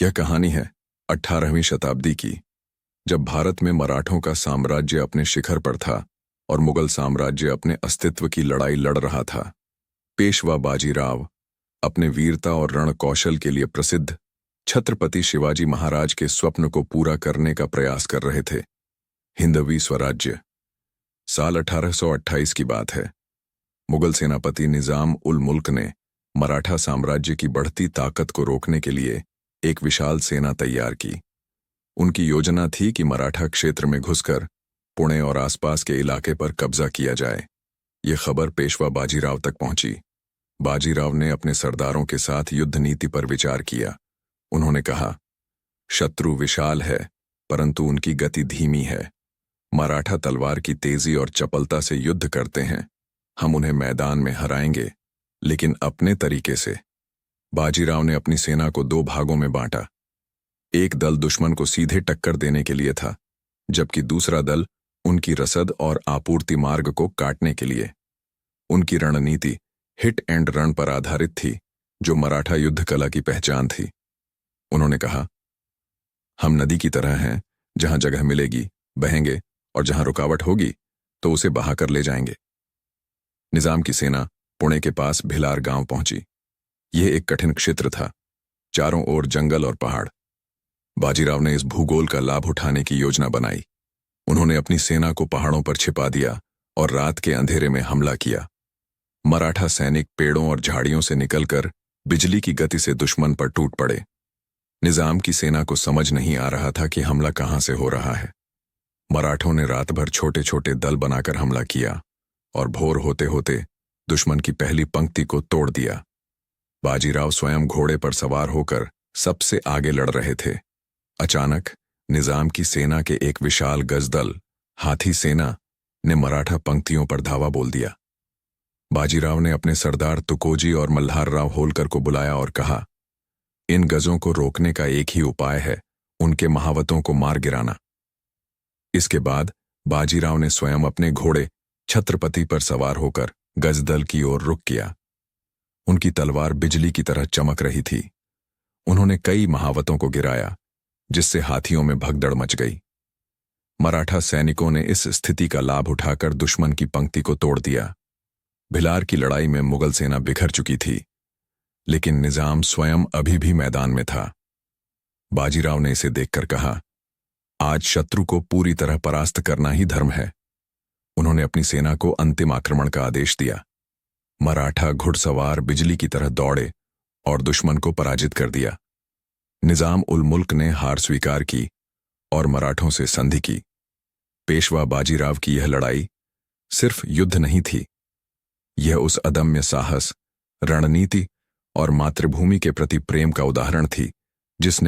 यह कहानी है 18वीं शताब्दी की, जब भारत में मराठों का साम्राज्य अपने शिखर पर था और मुगल साम्राज्य अपने अस्तित्व की लड़ाई लड़ रहा था। पेशवा बाजीराव अपने वीरता और रण कौशल के लिए प्रसिद्ध छत्रपति शिवाजी महाराज के स्वप्न को पूरा करने का प्रयास कर रहे थे। हिंदवी स्वराज्य। साल 1828 की बात है। मुगल सेनापति निजाम उल मुल्क ने मराठा साम्राज्य की बढ़ती ताकत को रोकने के लिए एक विशाल सेना तैयार की। उनकी योजना थी कि मराठा क्षेत्र में घुसकर पुणे और आसपास के इलाके पर कब्जा किया जाए। ये खबर पेशवा बाजीराव तक पहुंची। बाजीराव ने अपने सरदारों के साथ युद्ध नीति पर विचार किया। उन्होंने कहा, शत्रु विशाल है परंतु उनकी गति धीमी है। मराठा तलवार की तेजी और चपलता से युद्ध करते हैं। हम उन्हें मैदान में हराएंगे, लेकिन अपने तरीके से। बाजीराव ने अपनी सेना को दो भागों में बांटा। एक दल दुश्मन को सीधे टक्कर देने के लिए था, जबकि दूसरा दल उनकी रसद और आपूर्ति मार्ग को काटने के लिए। उनकी रणनीति हिट एंड रन पर आधारित थी, जो मराठा युद्ध कला की पहचान थी। उन्होंने कहा, हम नदी की तरह हैं, जहां जगह मिलेगी बहेंगे और जहां रुकावट होगी तो उसे बहा कर ले जाएंगे। निजाम की सेना पुणे के पास भिलार गांव पहुंची। यह एक कठिन क्षेत्र था, चारों ओर जंगल और पहाड़। बाजीराव ने इस भूगोल का लाभ उठाने की योजना बनाई। उन्होंने अपनी सेना को पहाड़ों पर छिपा दिया और रात के अंधेरे में हमला किया। मराठा सैनिक पेड़ों और झाड़ियों से निकलकर बिजली की गति से दुश्मन पर टूट पड़े। निजाम की सेना को समझ नहीं आ रहा था कि हमला कहां से हो रहा है। मराठों ने रात भर छोटे छोटे दल बनाकर हमला किया और भोर होते होते दुश्मन की पहली पंक्ति को तोड़ दिया। बाजीराव स्वयं घोड़े पर सवार होकर सबसे आगे लड़ रहे थे। अचानक निजाम की सेना के एक विशाल गजदल, हाथी सेना, ने मराठा पंक्तियों पर धावा बोल दिया। बाजीराव ने अपने सरदार तुकोजी और मल्हार राव होलकर को बुलाया और कहा, इन गजों को रोकने का एक ही उपाय है, उनके महावतों को मार गिराना। इसके बाद बाजीराव ने स्वयं अपने घोड़े छत्रपति पर सवार होकर गजदल की ओर रुख किया। उनकी तलवार बिजली की तरह चमक रही थी। उन्होंने कई महावतों को गिराया, जिससे हाथियों में भगदड़ मच गई। मराठा सैनिकों ने इस स्थिति का लाभ उठाकर दुश्मन की पंक्ति को तोड़ दिया। भिलार की लड़ाई में मुगल सेना बिखर चुकी थी, लेकिन निजाम स्वयं अभी भी मैदान में था। बाजीराव ने इसे देखकर कहा, आज शत्रु को पूरी तरह परास्त करना ही धर्म है। उन्होंने अपनी सेना को अंतिम आक्रमण का आदेश दिया। मराठा घुड़सवार बिजली की तरह दौड़े और दुश्मन को पराजित कर दिया। निजाम उल मुल्क ने हार स्वीकार की और मराठों से संधि की। पेशवा बाजीराव की यह लड़ाई सिर्फ युद्ध नहीं थी, यह उस अदम्य साहस, रणनीति और मातृभूमि के प्रति प्रेम का उदाहरण थी, जिसने